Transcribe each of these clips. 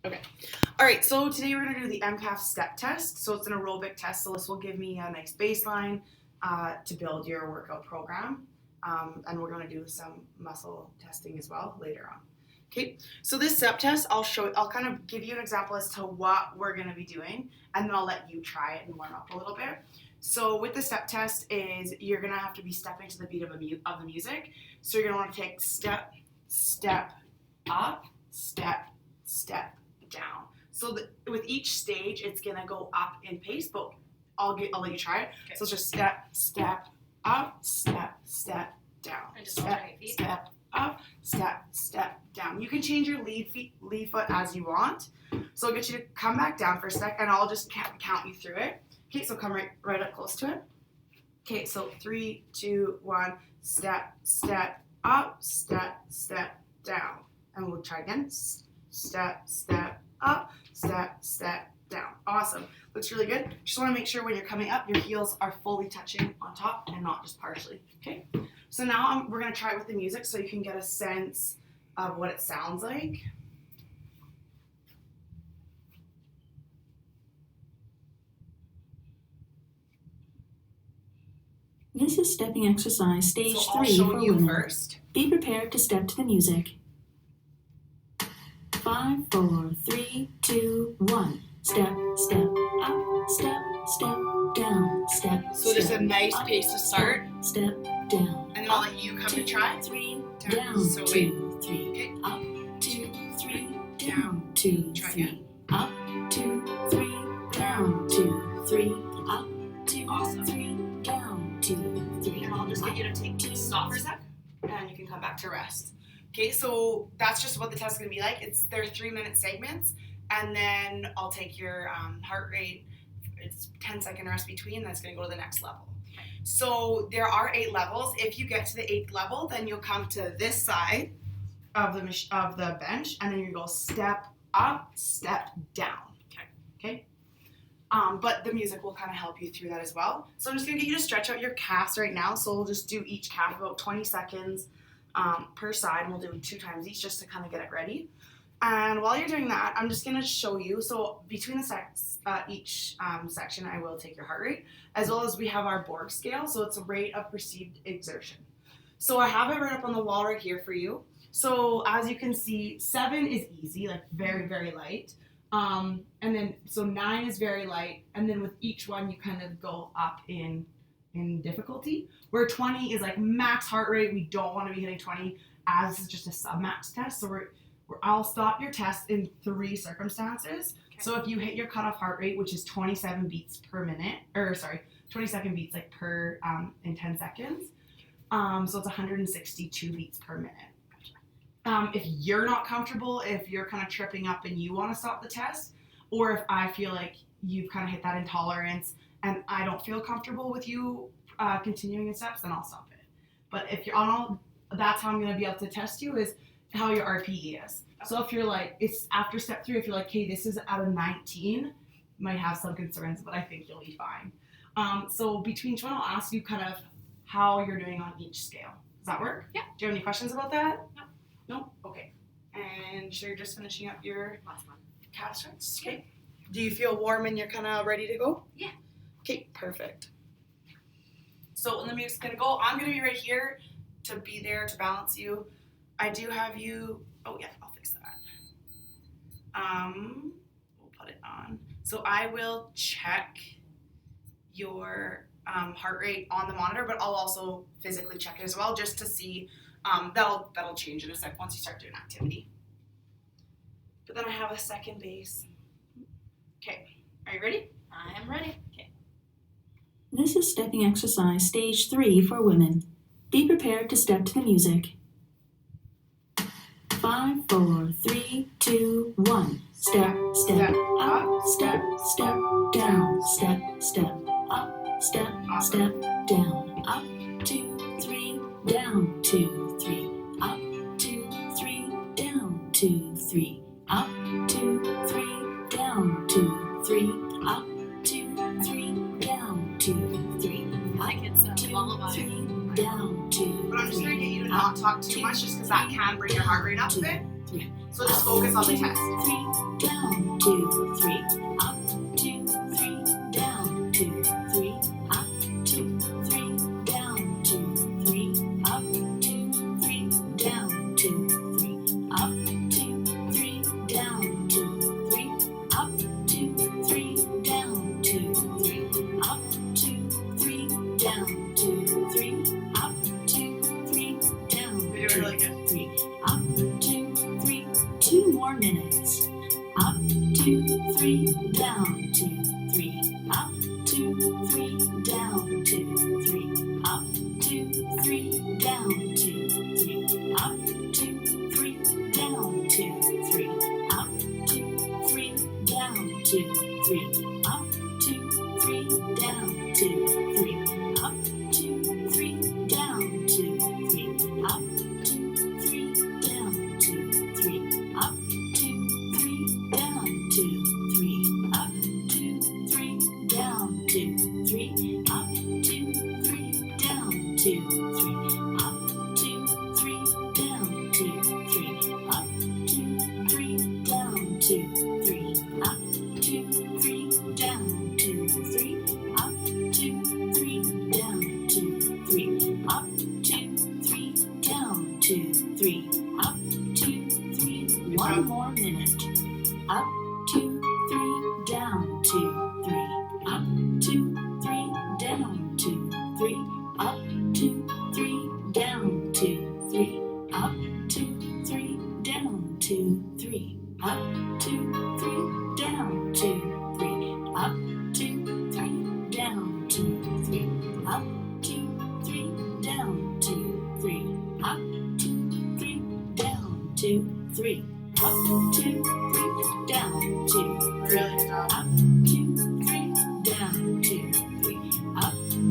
Okay. All right, so today we're going to do the Mcaft step test. So it's an aerobic test, so this will give me a nice baseline to build your workout program. And we're going to do some muscle testing as well later on. Okay, so this step test, I'll kind of give you an example as to what we're going to be doing, and then I'll let you try it and warm up a little bit. So with the step test is you're going to have to be stepping to the beat of the music. So you're going to want to take step, step, up, step, step, down. So with each stage, it's going to go up in pace, but I'll let you try it. Okay. So it's just step, step, up, step, step, down. And just step, step, up, step, step, down. You can change your lead foot as you want. So I'll get you to come back down for a sec, and I'll just count you through it. Okay, so come right up close to it. Okay, so 3, 2, 1, step, step, up, step, step, down. And we'll try again. Step, step, up, step, step, down. Awesome. Looks really good. Just want to make sure when you're coming up, your heels are fully touching on top and not just partially. Okay, so now we're going to try it with the music so you can get a sense of what it sounds like. This is stepping exercise stage 3 I'll show for you women. first. Be prepared to step to the music. 5, 4, 3, 2, 1. Step, step, up, step, step, down, step. So just a nice up, pace to start. Step, down. And then I'll let you come 2, and try. 3, Down. down, So 2, 3, Okay. up, 2, 3, down, 2, Try 3, again. up, 2, 3, down, 2, 3, up, 2, Awesome. 3, down, 2, 3. And I'll just get you to stop for a sec, and you can come back to rest. Okay, so that's just what the test is going to be like. They're 3-minute segments, and then I'll take your heart rate. It's 10-second rest between. That's going to go to the next level. So there are 8 levels. If you get to the 8th level, then you'll come to this side of the bench, and then you go step up, step down. Okay. But the music will kind of help you through that as well. So I'm just going to get you to stretch out your calves right now. So we'll just do each calf about 20 seconds per side, and we'll do 2 times each just to kind of get it ready. And while you're doing that, I'm just going to show you. So between each section, I will take your heart rate, as well as we have our Borg scale. So it's a rate of perceived exertion. So I have it right up on the wall right here for you. So as you can see, 7 is easy, like very, very light. And then, so 9 is very light. And then with each one, you kind of go up in difficulty, where 20 is like max heart rate. We don't want to be hitting 20 as this is just a sub-max test. So I'll stop your test in 3 circumstances. Okay. So if you hit your cutoff heart rate, which is 27 beats per minute, 22nd beats like per in 10 seconds. So it's 162 beats per minute. If you're not comfortable, if you're kind of tripping up and you want to stop the test, or if I feel like you've kind of hit that intolerance and I don't feel comfortable with you continuing in steps, then I'll stop it. But if you're on all, that's how I'm going to be able to test you, is how your RPE is. So if you're like, it's after step 3, if you're like, hey, this is out of 19, might have some concerns, but I think you'll be fine. So between each one, I'll ask you kind of how you're doing on each scale. Does that work? Yeah. Do you have any questions about that? No? Okay. And so you're just finishing up your Last one. calf stretch? Okay. Do you feel warm and you're kind of ready to go? Yeah. Okay, perfect. So when the music's going to go, I'm going to be right here to be there to balance you. I do have you, oh yeah, I'll fix that. We'll put it on. So I will check your heart rate on the monitor, but I'll also physically check it as well, just to see. That'll change in a sec once you start doing activity. But then I have a second base. Okay, are you ready? I am ready. Okay. This is stepping exercise stage 3 for women. Be prepared to step to the music. 5, 4, 3, 2, 1. Step, step, up, step, step, down, step, step, up, step, step, down, up, 2, 3, down, 2, 3, up, 2, 3, down, 2, 3, up, 2, 3, down, 2, 3, up, 2, 3, down, 2, 3, I think it's a lullaby. 3, down, 2, But I'm just 3, going to get you to not talk too much, just because that can bring your heart rate up a bit. 3. So just focus on the test. 3, down, 2, 3, up, 2, 3, down, 2, 3, up, 2, 3, down, 2, 3, up, 2, 3, down, 2, 3, up, 2, 3, down, 2, 3, up, 2, 3, down, 2, 3, up, 2, 3, down, 2, 3, up, 2, 3, down, You're doing really good. 3, up, 2, 3, 2 more minutes. Up, 2, 3, down, 2, 3, up, 2, 3, down, 2, 3, up, 2, 3, down, 2, 3, up, 2, 3, down, 2, 3, up, 2, 3, down, 2, 3, up, 2, 3, down, 2, 3, up, 2, 3, down, 2, 3, up, 2, 3, down, 2, 3, up, 2, 3, down, 2, 3, up, 2, 3, down, 2, 3, up, 2, 3, down, 2, 3, up, 2, 3, down, 2, 3, up, 2, 3, down, 2, 3, up, 2, 3, down, 2, 3, up, 2, 3, down, 2, 3, up, 2, 3, down, 2, 3, up, 2, 3, 1 more minute. Up, 2, 3, down, 2, 3, up, 2, 3, down, 2, 3, up, 2, 3, down, 2, 3, up, 2, 3, down, 2, 3, up, 2, 3, down, 2, 3, up, 2, 3, down, 2, 3, up, 2, 3, down, 2, 3, up, 2, 3, down, 2, 3, up, 2, 3, down, 2, 3, Really good job. up, 2, 3, down, 2, 3, up,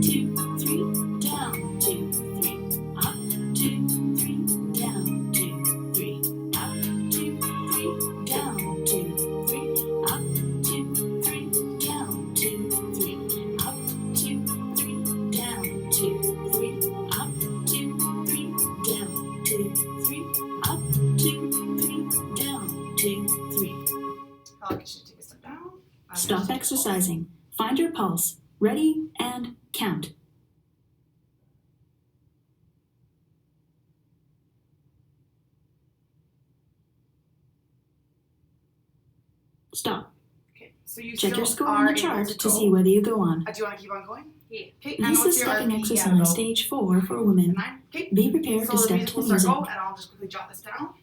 2, 3, down, 2, 3, up, 2, 3, down, 2, 3, up, 2, 3, down, 2, 3, up, 2, 3, down, 2, 3, up, 2, 3, down, 2, 3, up, 2, 3, down, 2, 3, up, 2, 3, down, 2, 3. I like you should take a step down. Stop exercising. Find your pulse. Ready and count. Stop. Okay, so you Check still your score are on the able chart to to go. see whether you go on. Do you want to keep on going? Yeah. Okay, and This what's is your stepping RP? exercise stage 4 for women. 9. Okay. Be prepared So to the step music to will the start music. go, and I'll just quickly jot this down.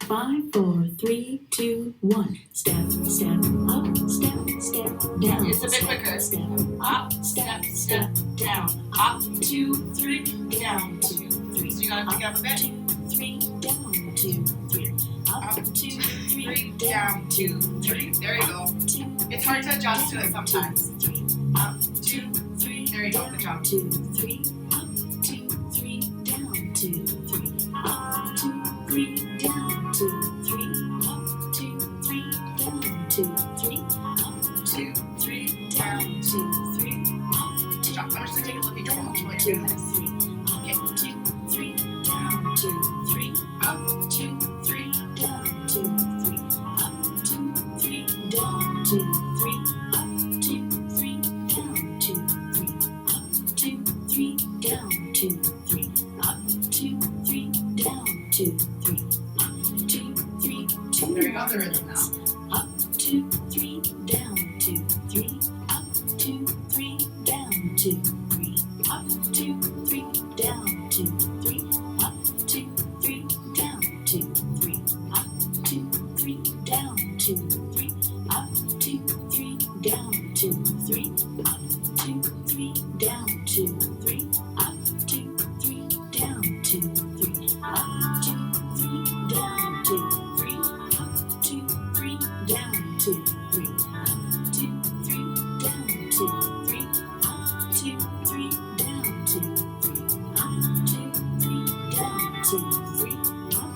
5, 4, 3, 2, 1. Step, step, up, step, step, down. It's a bit step, quicker. Step, up, step, step, down. Up, 2, 3, down, 2, 3. So you gotta pick it up a bit. 2, 3, down, 2, 3. Up, Up, 2, 3, 3, down, down, 2, 3. There you go. 2, It's hard to adjust to it sometimes. 3, Up, 2, 3. There you go, good job. 2, 3, up, 2, 3, down, 2, 3, up, 2, 3, down, 2, 3, up, 2, 3, down, 2, 3, up, 2, 3, down, 2, 3, up, Good job. I'm just gonna take a look at your phone while you're 2, doing this. 3, Okay. up, 2, 3, down, 2, 3, up, 2, 3, down, 2, 3, up, 2, 3, down, 2, 3, up, 2, 3, down, 2, 3, up, 2, 3, down, 2, 3, up, 2, 3, down, 2, 3, up, 2, 3, 2 There you go, the rhythm now. up, 2, 3, down, 2, 3, up, 2, 3, down, 2, 3, up, 2, 3, down, 2, 3, up, 2, 3, down, 2, 3, up, 2, 3, down, 2, 3, up, 2, 3, down, 2, 3, up, 2, 3, down, 2, 3, up, 2, 3, down, 2, 3, up, 2, 3, down, 2, 3, up, 2, 3, down, 2, 3, up, 2, 3, down, 2, 3, up, 2, 3, down, 2, 3, up, 2, 3, down, 2, 3, up, 2, 3, down, 2, 3, up,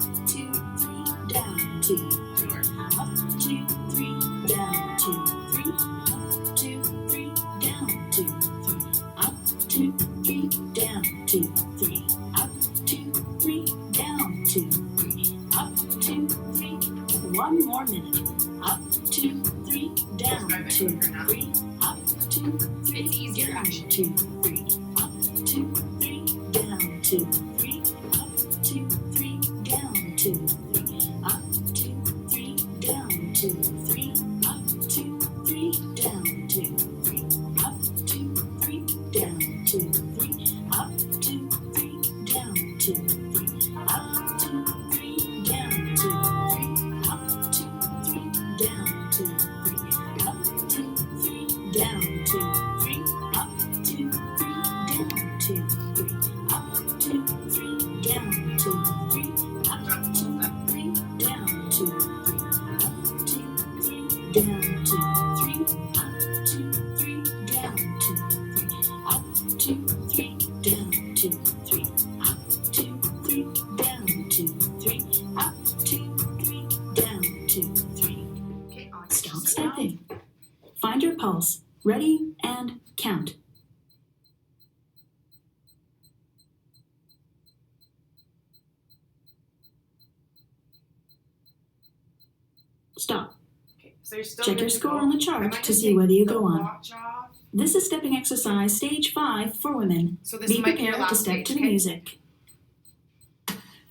2, 3, down, 2, 3, up, 2, 3, down, 2, 3, up, 2, 3, down, 2, 3, up, 2, 3, down, 2, 3, up, 2, 3, minute. Up, 2, 3, down, 2, 3, up, 2, 3, It's easier, down, actually. 2, 3, up, 2, 3, down, 2, 3, up, 2, 3, down, 2, 3, up, 2, 3, down, 2, 3, up, 2, 3, down, 2, 3, up, 2, 3, down, 2, 3, up, 2, 3, down, 2, 3, up, 2, 3, down, 2, 3, up, 2, 3, down, 2, 3, up, 2, 3, down, 2, 3, up, 2, 3, down, 2, 3, up, 2, 3, down, 2, 3, up, 2, 3, down, 2, 3, up, 2, 3, down, 2, 3, up, 2, 3, down, 2, 3, up, 2, 3, down, 2, 3, up, 2, 3, down, 2, 3, up, 2, 3, down, 2, 3. Okay, on Stop stepping. Find your pulse. Ready and count. Stop. Okay, so you're still Check good your to score go. on the I chart might to just see take whether you the go on. watch off. This is stepping exercise stage 5 for women. So this Be might be your prepared to last step stage, to the okay? music.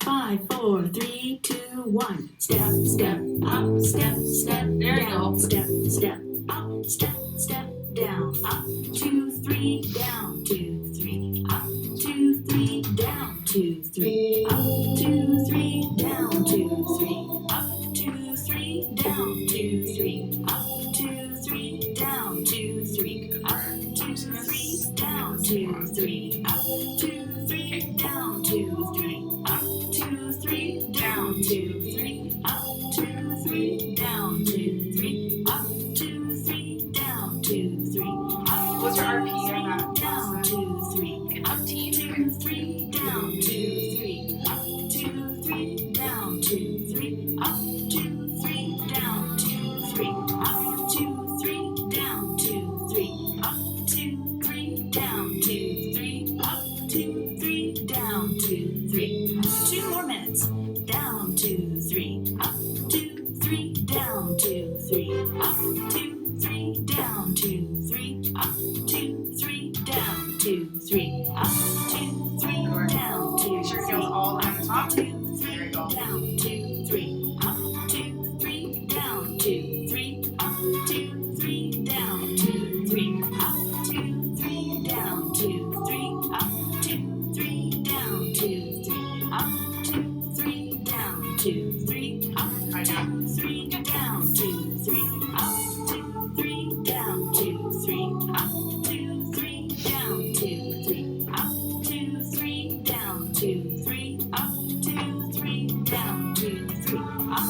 5, 4, 3, 2, 1. Step, step, up, step, step, There you down, go. step, step, up, step, step, down, up, 2, 3, down, 2, 3, up, 2, 3, down, 2, 3, up, 2, 3, down, 2, 3, up, 2, 3, down, 2, 3, up, 2, 3, down, 2, 3, up, 2, 3, down, 2, 3, up, 2, 3, down, 2, 3, up, 2, 3, down, 2, 3, up, 2, 3, down, 2, 3, up, 2, 3, down, 2, 3, up. What's your RP on that? Down, 2, 3, up, 2, 3, down, 2, 3, up, 2, 3, down, 2, 3, up, 2, 3, down, 2, 3, up, 2, 3, down, 2, 3, up, 2, 3, down, 2, 3, up, 2, 3, down, 2, 3. 2 more minutes. Down, 2, 3, up, 2, 3, down, 2, 3, up, 2, 3, down, 2, 3, up, 2, 3, down, 2, 3, up, 2, 3, down, 2, Make sure it feels all the way on the top. 2, There 3, you go. down, 2, 3, up, 2, 3, down, 2, 3, up, 2, 3, down, 2, 3, up, 2, 3, down, 2, 3, up, 2, 3, down, 2, 3, up, 2, 3, down, 2, 3, up, I got 2, 3, down, 2, 3, up, 2, 3, down, 2, 3, up, 2, 3, down, 2, 3, up, 2, 3, down, 2, 3, up, 2, 3, down, 2, 3, up,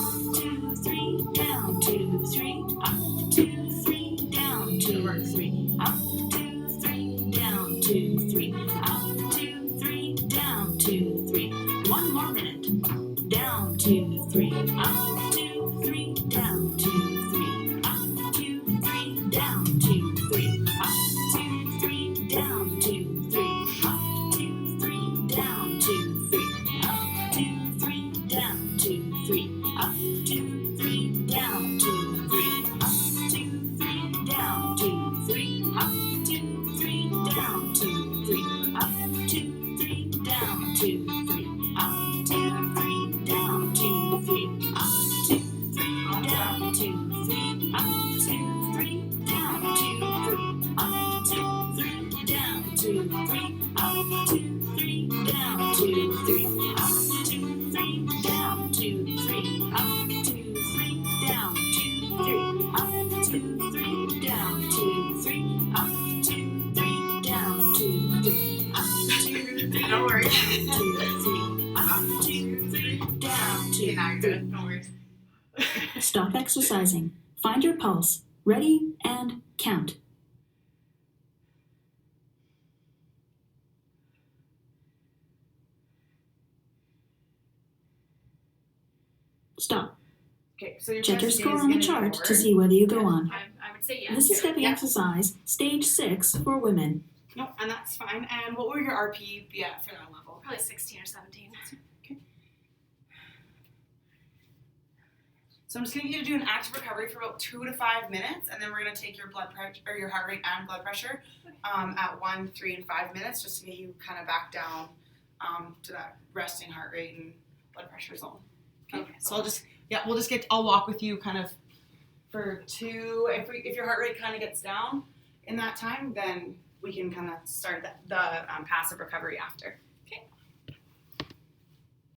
2, 3, down, 2, 3, up, 2, 3, down, 2, 3, up, 2, 3, down, 2, 3, up, 2, 3, down, 2, 3. 1 more minute. Down, 2, 3, up, 2, 3, down, 2, 3, up, 2, 3, down, 2, 3, up, 2, 3, down, 2, 3, up, 2, 3, down, 2, 3, up, 2, 3, down, 2, 3, up, 2, 3, down, 2, 3, up, 2, 3, down, 2, 3, up, 2, 3, down, 2, 3, up, 2, 3, down, 2, 3, up, 2, 3, down, 2, 3, up, 2, 3, down, 2, 3, up, 2, 3, down, 2, 3, up, 2, 3, down, 2, 3, up, 2, 3, down, 2, 3, up, 2, 3, down, 2, 3, up, 2, 3, down, 2, 3, up, 2, 3, down, 2, 3, up, 2, 3, down, 2, 3, up, 2, 3, No worries. down, 2, 3, up, 2, 3, down, Okay, 2, now you're 3. good. No worries. Stop exercising. Find your pulse. Ready and count. Stop. Okay, so your Check your chest score is on the gonna chart be to lower. see whether you go on. I would say yes. This is stepping Yeah. exercise stage 6 for women. No, and that's fine. And what will your RP be at for that level? Probably 16 or 17. So I'm just gonna get you to do an active recovery for about 2 to 5 minutes, and then we're gonna take your blood pressure or your heart rate and blood pressure at 1, 3, and 5 minutes, just to get you kind of back down to that resting heart rate and blood pressure zone. Okay. So I'll walk with you kind of for 2. If your heart rate kind of gets down in that time, then we can kind of start the passive recovery after.